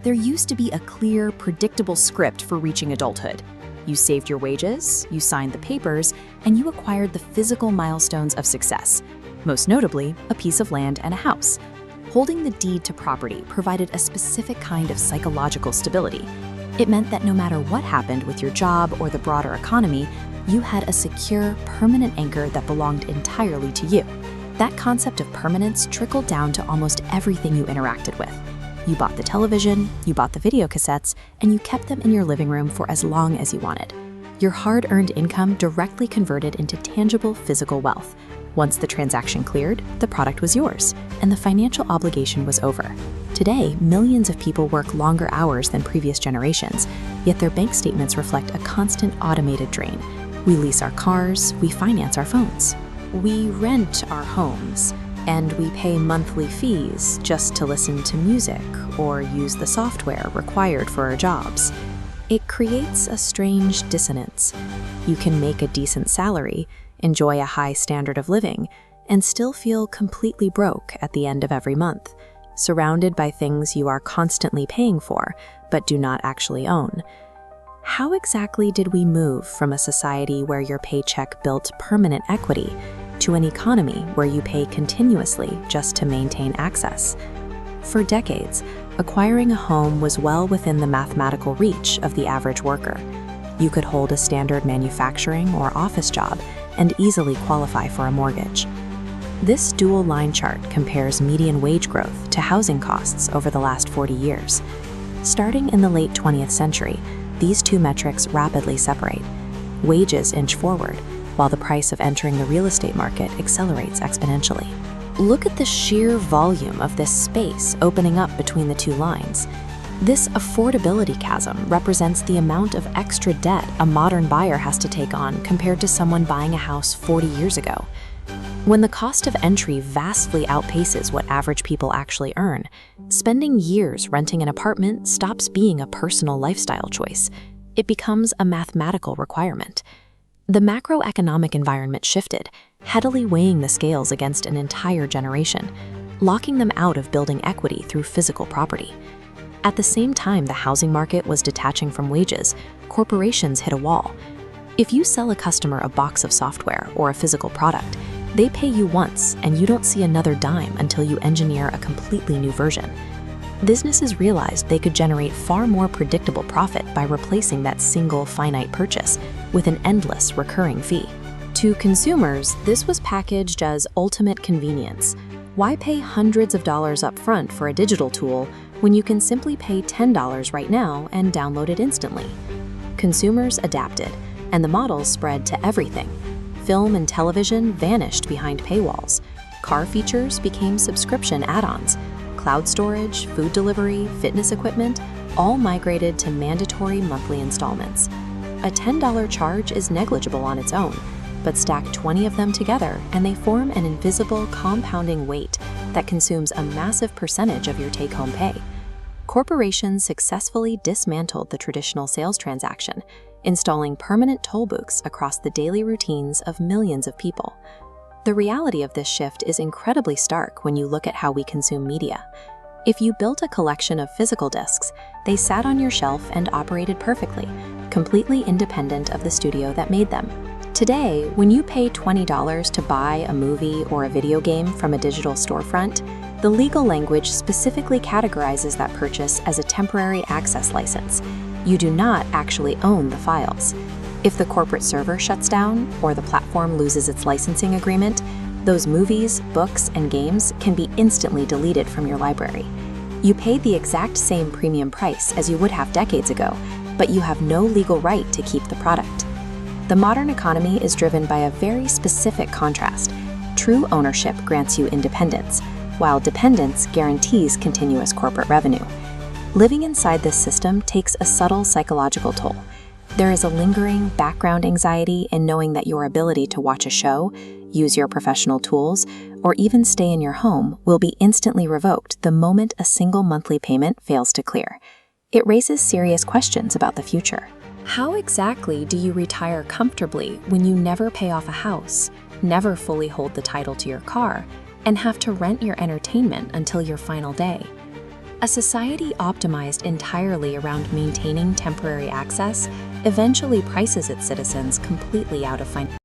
There used to be a clear, predictable script for reaching adulthood. You saved your wages, you signed the papers, and you acquired the physical milestones of success, most notably, a piece of land and a house. Holding the deed to property provided a specific kind of psychological stability. It meant that no matter what happened with your job or the broader economy, you had a secure, permanent anchor that belonged entirely to you. That concept of permanence trickled down to almost everything you interacted with. You bought the television, you bought the video cassettes, and you kept them in your living room for as long as you wanted. Your hard-earned income directly converted into tangible physical wealth. Once the transaction cleared, the product was yours, and the financial obligation was over. Today, millions of people work longer hours than previous generations, yet their bank statements reflect a constant automated drain. We lease our cars, we finance our phones. We rent our homes, and we pay monthly fees just to listen to music or use the software required for our jobs. It creates a strange dissonance. You can make a decent salary, enjoy a high standard of living, and still feel completely broke at the end of every month, surrounded by things you are constantly paying for but do not actually own. How exactly did we move from a society where your paycheck built permanent equity to an economy where you pay continuously just to maintain access? For decades, acquiring a home was well within the mathematical reach of the average worker. You could hold a standard manufacturing or office job and easily qualify for a mortgage. This dual line chart compares median wage growth to housing costs over the last 40 years. Starting in the late 20th century, these two metrics rapidly separate. Wages inch forward, while the price of entering the real estate market accelerates exponentially. Look at the sheer volume of this space opening up between the two lines. This affordability chasm represents the amount of extra debt a modern buyer has to take on compared to someone buying a house 40 years ago. When the cost of entry vastly outpaces what average people actually earn, spending years renting an apartment stops being a personal lifestyle choice. It becomes a mathematical requirement. The macroeconomic environment shifted, heavily weighing the scales against an entire generation, locking them out of building equity through physical property. At the same time the housing market was detaching from wages, corporations hit a wall. If you sell a customer a box of software or a physical product, they pay you once and you don't see another dime until you engineer a completely new version. Businesses realized they could generate far more predictable profit by replacing that single finite purchase with an endless recurring fee. To consumers, this was packaged as ultimate convenience. Why pay hundreds of dollars up front for a digital tool when you can simply pay $10 right now and download it instantly? Consumers adapted, and the models spread to everything. Film and television vanished behind paywalls. Car features became subscription add-ons. Cloud storage, food delivery, fitness equipment, all migrated to mandatory monthly installments. A $10 charge is negligible on its own, but stack 20 of them together and they form an invisible compounding weight that consumes a massive percentage of your take-home pay. Corporations successfully dismantled the traditional sales transaction, installing permanent toll booths across the daily routines of millions of people. The reality of this shift is incredibly stark when you look at how we consume media. If you built a collection of physical discs, they sat on your shelf and operated perfectly, completely independent of the studio that made them. Today, when you pay $20 to buy a movie or a video game from a digital storefront, the legal language specifically categorizes that purchase as a temporary access license. You do not actually own the files. If the corporate server shuts down or the platform loses its licensing agreement, those movies, books, and games can be instantly deleted from your library. You paid the exact same premium price as you would have decades ago, but you have no legal right to keep the product. The modern economy is driven by a very specific contrast. True ownership grants you independence, while dependence guarantees continuous corporate revenue. Living inside this system takes a subtle psychological toll. There is a lingering background anxiety in knowing that your ability to watch a show, use your professional tools, or even stay in your home will be instantly revoked the moment a single monthly payment fails to clear. It raises serious questions about the future. How exactly do you retire comfortably when you never pay off a house, never fully hold the title to your car, and have to rent your entertainment until your final day? A society optimized entirely around maintaining temporary access eventually prices its citizens completely out of financial